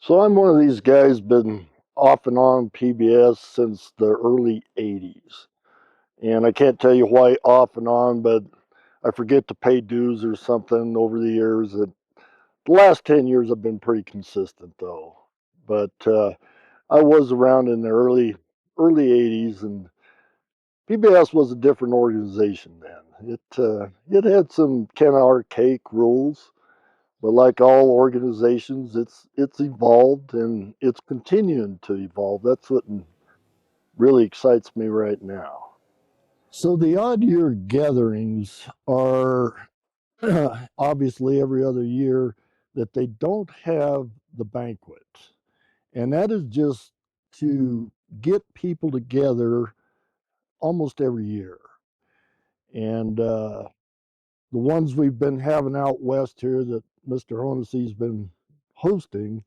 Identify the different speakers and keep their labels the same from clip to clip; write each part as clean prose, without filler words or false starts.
Speaker 1: So I'm one of these guys been off and on PBS since the early 80s. And I can't tell you why off and on, but I forget to pay dues or something over the years. The last 10 years have been pretty consistent though. But I was around in the early 80s, and PBS was a different organization then. It had some kind of archaic rules, but like all organizations, it's evolved and it's continuing to evolve. That's what really excites me right now. So the odd year gatherings are obviously every other year that they don't have the banquet. And that is just to get people together almost every year. And the ones we've been having out west here that Mr. Honessy's been hosting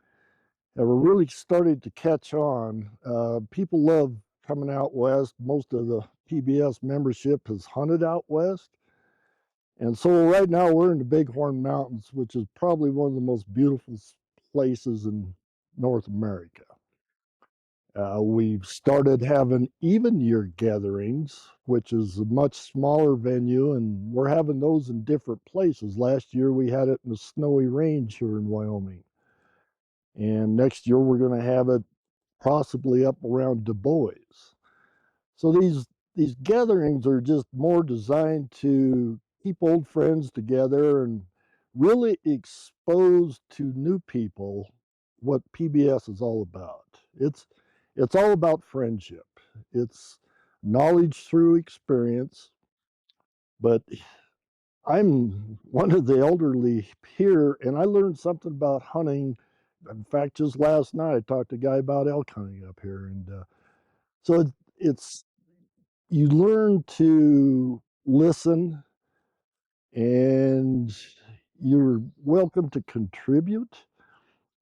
Speaker 1: have really started to catch on. People love coming out west. Most of the PBS membership has hunted out west. And so right now we're in the Bighorn Mountains, which is probably one of the most beautiful places in North America. We've started having even year gatherings, which is a much smaller venue, and we're having those in different places. Last year we had it in the Snowy Range here in Wyoming. And next year we're going to have it possibly up around Du Bois. So these gatherings are just more designed to keep old friends together and really expose to new people what PBS is all about. It's all about friendship. It's knowledge through experience. But I'm one of the elderly here, and I learned something about hunting. In fact, just last night I talked to a guy about elk hunting up here, and so it's you learn to listen, and you're welcome to contribute.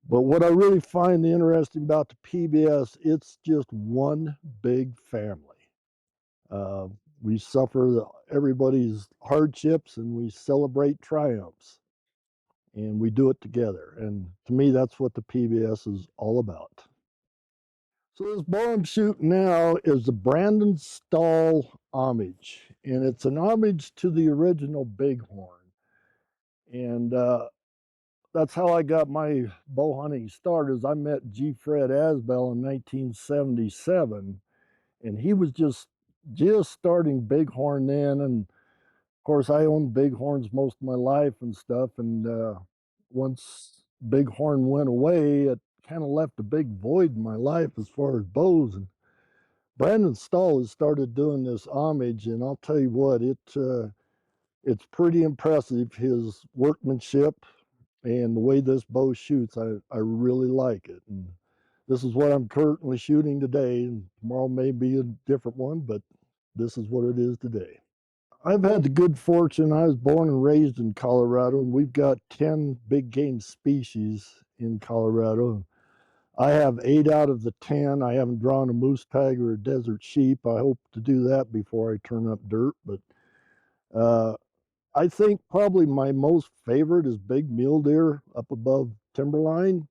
Speaker 1: But what I really find interesting about the PBS, it's just one big family. Uh, we suffer everybody's hardships and we celebrate triumphs, and we do it together. And to me, that's what the PBS is all about. So this bow I'm shooting now is the Brandon Stahl homage, and it's an homage to the original Bighorn. And that's how I got my bow hunting start. Is I met G. Fred Asbell in 1977, and he was just starting Bighorn then. And of course, I owned Bighorns most of my life and stuff. And once Bighorn went away, it kind of left a big void in my life as far as bows. And Brandon Stahl has started doing this homage, and I'll tell you what, it's pretty impressive. His workmanship and the way this bow shoots, I really like it. And this is what I'm currently shooting today. And tomorrow may be a different one, but this is what it is today. I've had the good fortune. I was born and raised in Colorado, and we've got 10 big game species in Colorado. I have 8 out of the 10. I haven't drawn a moose tag or a desert sheep. I hope to do that before I turn up dirt. But uh, I think probably my most favorite is big mule deer up above timberline.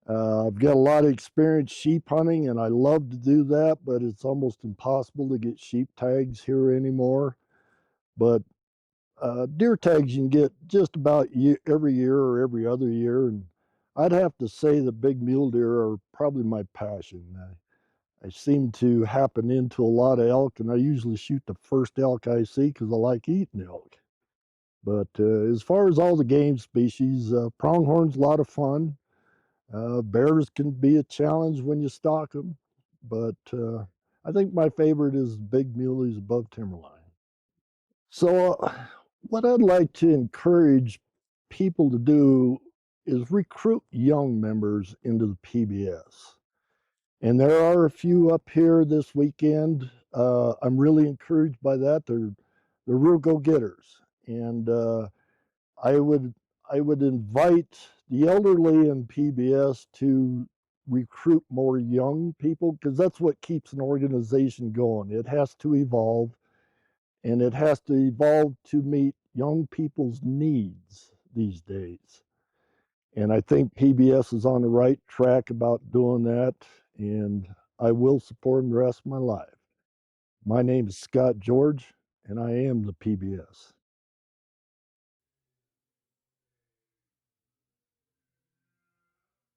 Speaker 1: I've got a lot of experience sheep hunting, and I love to do that, but it's almost impossible to get sheep tags here anymore. But deer tags you can get just about every year or every other year, and I'd have to say the big mule deer are probably my passion. I seem to happen into a lot of elk, and I usually shoot the first elk I see because I like eating elk. But as far as all the game species, pronghorn's a lot of fun. Bears can be a challenge when you stalk them, but I think my favorite is big muleys above timberline. So, what I'd like to encourage people to do is recruit young members into the PBS. And there are a few up here this weekend. I'm really encouraged by that. They're real go-getters, and I would I would invite the elderly in PBS to recruit more young people because that's what keeps an organization going. It has to evolve, and it has to evolve to meet young people's needs these days. And I think PBS is on the right track about doing that, and I will support them the rest of my life. My name is Scott George, and I am the PBS.